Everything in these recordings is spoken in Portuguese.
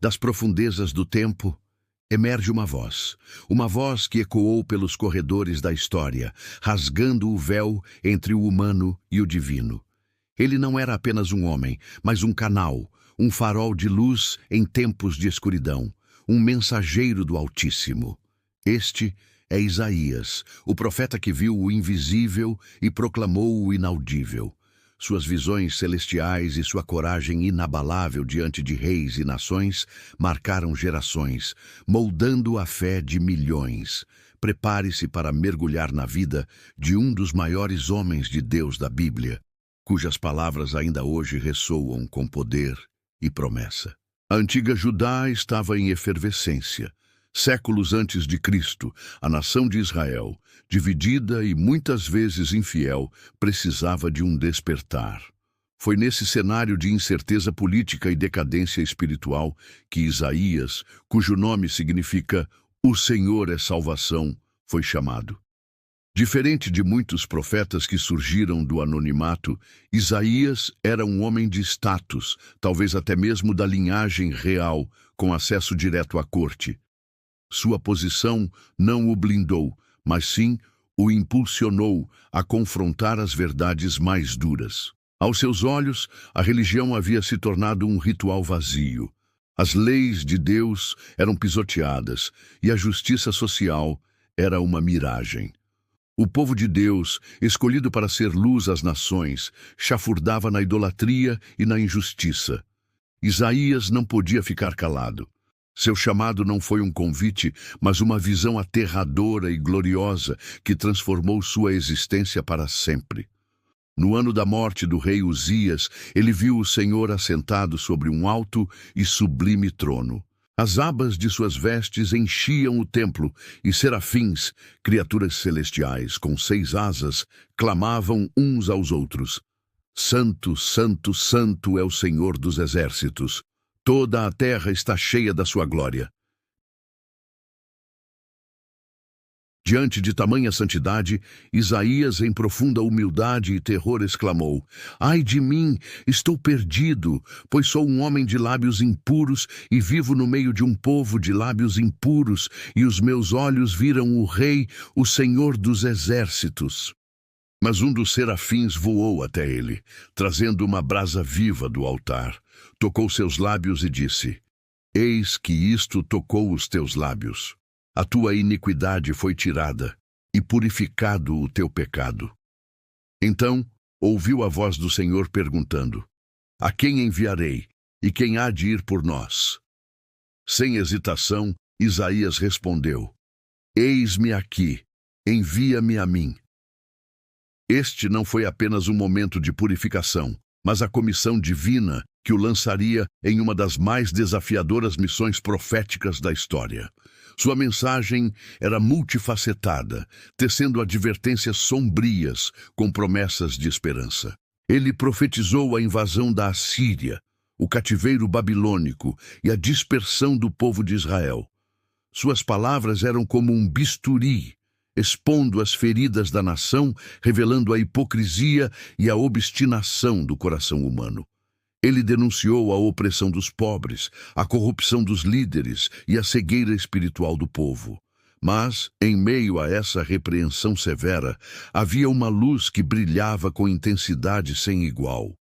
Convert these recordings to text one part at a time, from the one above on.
Das profundezas do tempo, emerge uma voz que ecoou pelos corredores da história, rasgando o véu entre o humano e o divino. Ele não era apenas um homem, mas um canal, um farol de luz em tempos de escuridão, um mensageiro do Altíssimo. Este é Isaías, o profeta que viu o invisível e proclamou o inaudível. Suas visões celestiais e sua coragem inabalável diante de reis e nações marcaram gerações, moldando a fé de milhões. Prepare-se para mergulhar na vida de um dos maiores homens de Deus da Bíblia, cujas palavras ainda hoje ressoam com poder e promessa. A antiga Judá estava em efervescência. Séculos antes de Cristo, a nação de Israel, dividida e muitas vezes infiel, precisava de um despertar. Foi nesse cenário de incerteza política e decadência espiritual que Isaías, cujo nome significa "O Senhor é salvação", foi chamado. Diferente de muitos profetas que surgiram do anonimato, Isaías era um homem de status, talvez até mesmo da linhagem real, com acesso direto à corte. Sua posição não o blindou, mas sim o impulsionou a confrontar as verdades mais duras. Aos seus olhos, a religião havia se tornado um ritual vazio. As leis de Deus eram pisoteadas e a justiça social era uma miragem. O povo de Deus, escolhido para ser luz às nações, chafurdava na idolatria e na injustiça. Isaías não podia ficar calado. Seu chamado não foi um convite, mas uma visão aterradora e gloriosa que transformou sua existência para sempre. No ano da morte do rei Uzias, ele viu o Senhor assentado sobre um alto e sublime trono. As abas de suas vestes enchiam o templo, e serafins, criaturas celestiais com 6 asas, clamavam uns aos outros: Santo, Santo, Santo é o Senhor dos exércitos. Toda a terra está cheia da sua glória. Diante de tamanha santidade, Isaías, em profunda humildade e terror, exclamou: Ai de mim, estou perdido, pois sou um homem de lábios impuros e vivo no meio de um povo de lábios impuros, e os meus olhos viram o Rei, o Senhor dos exércitos. Mas um dos serafins voou até ele, trazendo uma brasa viva do altar. Tocou seus lábios e disse: Eis que isto tocou os teus lábios. A tua iniquidade foi tirada, e purificado o teu pecado. Então ouviu a voz do Senhor perguntando: A quem enviarei, e quem há de ir por nós? Sem hesitação, Isaías respondeu: Eis-me aqui, envia-me a mim. Este não foi apenas um momento de purificação, mas a comissão divina que o lançaria em uma das mais desafiadoras missões proféticas da história. Sua mensagem era multifacetada, tecendo advertências sombrias com promessas de esperança. Ele profetizou a invasão da Assíria, o cativeiro babilônico e a dispersão do povo de Israel. Suas palavras eram como um bisturi, expondo as feridas da nação, revelando a hipocrisia e a obstinação do coração humano. Ele denunciou a opressão dos pobres, a corrupção dos líderes e a cegueira espiritual do povo. Mas, em meio a essa repreensão severa, havia uma luz que brilhava com intensidade sem igual.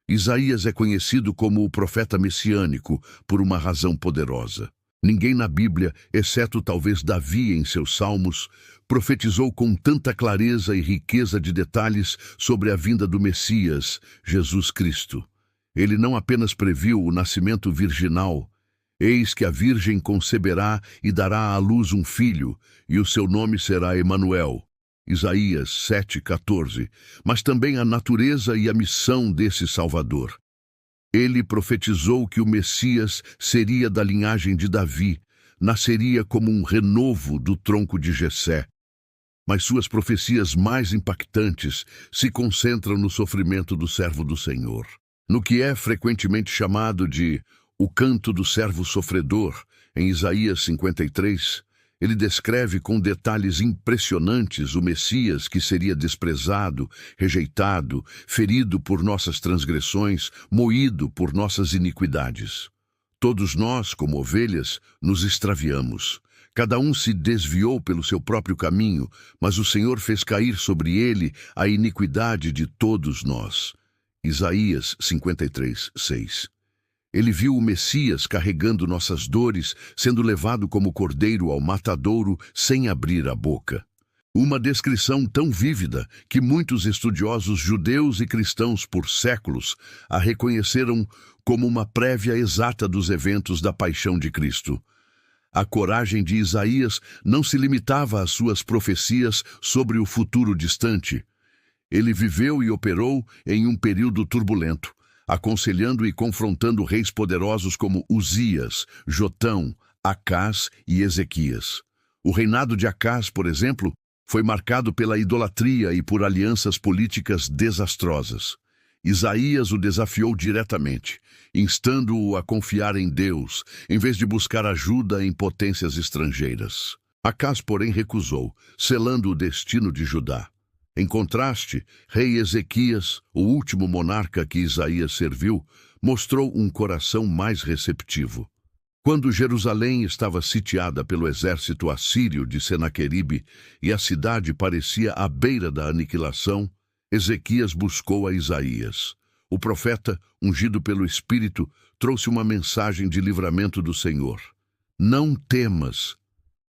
Isaías é conhecido como o profeta messiânico por uma razão poderosa. Ninguém na Bíblia, exceto talvez Davi em seus salmos, profetizou com tanta clareza e riqueza de detalhes sobre a vinda do Messias, Jesus Cristo. Ele não apenas previu o nascimento virginal: Eis que a Virgem conceberá e dará à luz um filho, e o seu nome será Emanuel. Isaías 7,14. Mas também a natureza e a missão desse Salvador. Ele profetizou que o Messias seria da linhagem de Davi, nasceria como um renovo do tronco de Jessé. Mas suas profecias mais impactantes se concentram no sofrimento do servo do Senhor. No que é frequentemente chamado de o canto do servo sofredor, em Isaías 53, ele descreve com detalhes impressionantes o Messias que seria desprezado, rejeitado, ferido por nossas transgressões, moído por nossas iniquidades. Todos nós, como ovelhas, nos extraviamos. Cada um se desviou pelo seu próprio caminho, mas o Senhor fez cair sobre ele a iniquidade de todos nós. Isaías 53, 6. Ele viu o Messias carregando nossas dores, sendo levado como cordeiro ao matadouro sem abrir a boca. Uma descrição tão vívida que muitos estudiosos judeus e cristãos por séculos a reconheceram como uma prévia exata dos eventos da paixão de Cristo. A coragem de Isaías não se limitava às suas profecias sobre o futuro distante. Ele viveu e operou em um período turbulento, aconselhando e confrontando reis poderosos como Uzias, Jotão, Acás e Ezequias. O reinado de Acás, por exemplo, foi marcado pela idolatria e por alianças políticas desastrosas. Isaías o desafiou diretamente, instando-o a confiar em Deus, em vez de buscar ajuda em potências estrangeiras. Acás, porém, recusou, selando o destino de Judá. Em contraste, rei Ezequias, o último monarca que Isaías serviu, mostrou um coração mais receptivo. Quando Jerusalém estava sitiada pelo exército assírio de Senaqueribe e a cidade parecia à beira da aniquilação, Ezequias buscou a Isaías. O profeta, ungido pelo Espírito, trouxe uma mensagem de livramento do Senhor. Não temas,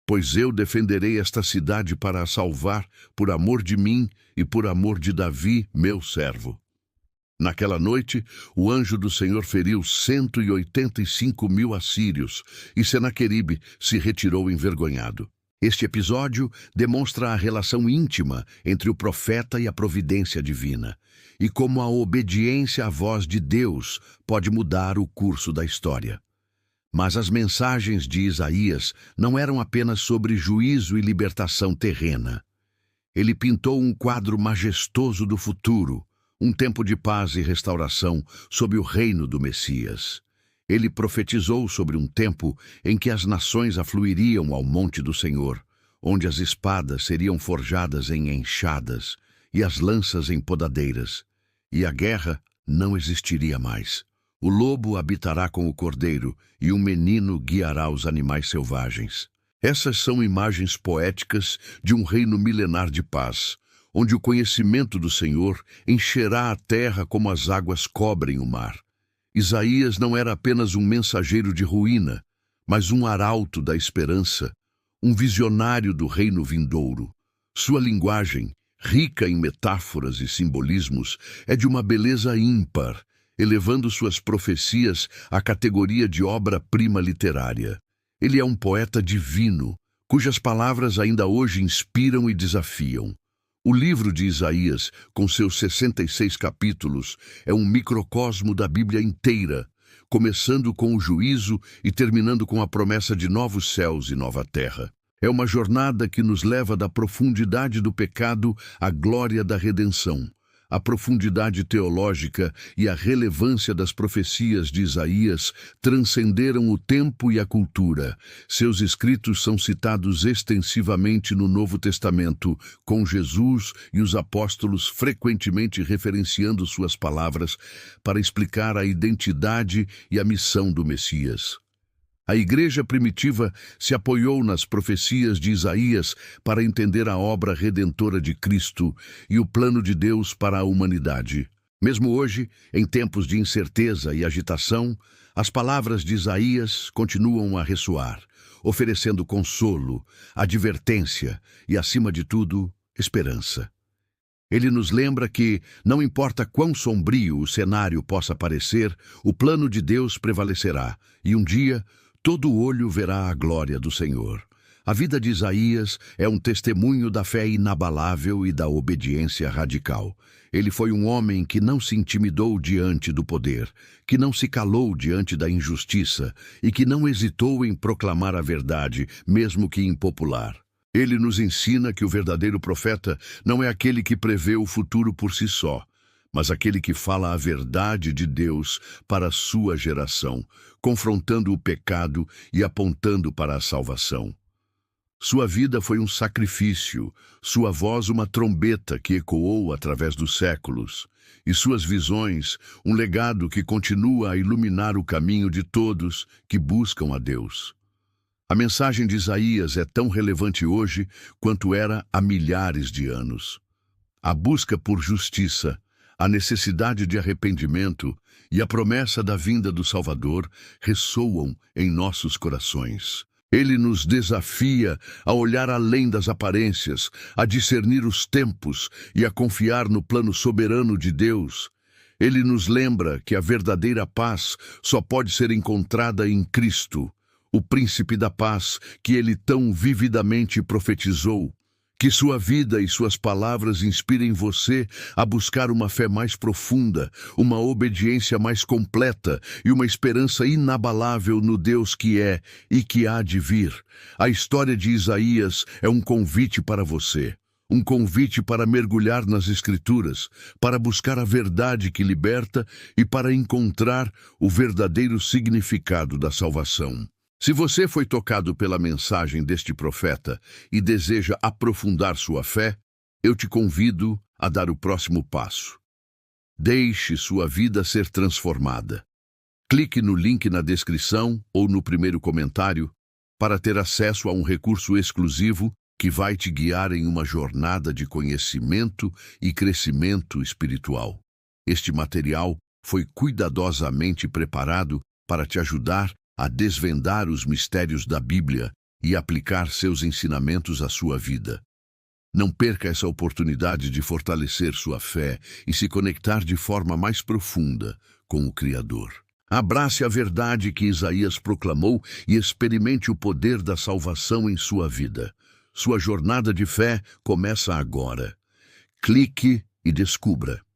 pois eu defenderei esta cidade para a salvar, por amor de mim e por amor de Davi, meu servo. Naquela noite, o anjo do Senhor feriu 185.000 assírios, e Senaqueribe se retirou envergonhado. Este episódio demonstra a relação íntima entre o profeta e a providência divina, e como a obediência à voz de Deus pode mudar o curso da história. Mas as mensagens de Isaías não eram apenas sobre juízo e libertação terrena. Ele pintou um quadro majestoso do futuro, um tempo de paz e restauração sob o reino do Messias. Ele profetizou sobre um tempo em que as nações afluiriam ao monte do Senhor, onde as espadas seriam forjadas em enxadas e as lanças em podadeiras, e a guerra não existiria mais. O lobo habitará com o cordeiro, e um menino guiará os animais selvagens. Essas são imagens poéticas de um reino milenar de paz, onde o conhecimento do Senhor encherá a terra como as águas cobrem o mar. Isaías não era apenas um mensageiro de ruína, mas um arauto da esperança, um visionário do reino vindouro. Sua linguagem, rica em metáforas e simbolismos, é de uma beleza ímpar, elevando suas profecias à categoria de obra-prima literária. Ele é um poeta divino, cujas palavras ainda hoje inspiram e desafiam. O livro de Isaías, com seus 66 capítulos, é um microcosmo da Bíblia inteira, começando com o juízo e terminando com a promessa de novos céus e nova terra. É uma jornada que nos leva da profundidade do pecado à glória da redenção. A profundidade teológica e a relevância das profecias de Isaías transcenderam o tempo e a cultura. Seus escritos são citados extensivamente no Novo Testamento, com Jesus e os apóstolos frequentemente referenciando suas palavras para explicar a identidade e a missão do Messias. A igreja primitiva se apoiou nas profecias de Isaías para entender a obra redentora de Cristo e o plano de Deus para a humanidade. Mesmo hoje, em tempos de incerteza e agitação, as palavras de Isaías continuam a ressoar, oferecendo consolo, advertência e, acima de tudo, esperança. Ele nos lembra que, não importa quão sombrio o cenário possa parecer, o plano de Deus prevalecerá, e um dia todo olho verá a glória do Senhor. A vida de Isaías é um testemunho da fé inabalável e da obediência radical. Ele foi um homem que não se intimidou diante do poder, que não se calou diante da injustiça e que não hesitou em proclamar a verdade, mesmo que impopular. Ele nos ensina que o verdadeiro profeta não é aquele que prevê o futuro por si só, mas aquele que fala a verdade de Deus para a sua geração, confrontando o pecado e apontando para a salvação. Sua vida foi um sacrifício, sua voz uma trombeta que ecoou através dos séculos, e suas visões um legado que continua a iluminar o caminho de todos que buscam a Deus. A mensagem de Isaías é tão relevante hoje quanto era há milhares de anos. A busca por justiça, a necessidade de arrependimento e a promessa da vinda do Salvador ressoam em nossos corações. Ele nos desafia a olhar além das aparências, a discernir os tempos e a confiar no plano soberano de Deus. Ele nos lembra que a verdadeira paz só pode ser encontrada em Cristo, o Príncipe da Paz que ele tão vividamente profetizou. Que sua vida e suas palavras inspirem você a buscar uma fé mais profunda, uma obediência mais completa e uma esperança inabalável no Deus que é e que há de vir. A história de Isaías é um convite para você. Um convite para mergulhar nas Escrituras, para buscar a verdade que liberta e para encontrar o verdadeiro significado da salvação. Se você foi tocado pela mensagem deste profeta e deseja aprofundar sua fé, eu te convido a dar o próximo passo. Deixe sua vida ser transformada. Clique no link na descrição ou no primeiro comentário para ter acesso a um recurso exclusivo que vai te guiar em uma jornada de conhecimento e crescimento espiritual. Este material foi cuidadosamente preparado para te ajudar a desvendar os mistérios da Bíblia e aplicar seus ensinamentos à sua vida. Não perca essa oportunidade de fortalecer sua fé e se conectar de forma mais profunda com o Criador. Abrace a verdade que Isaías proclamou e experimente o poder da salvação em sua vida. Sua jornada de fé começa agora. Clique e descubra.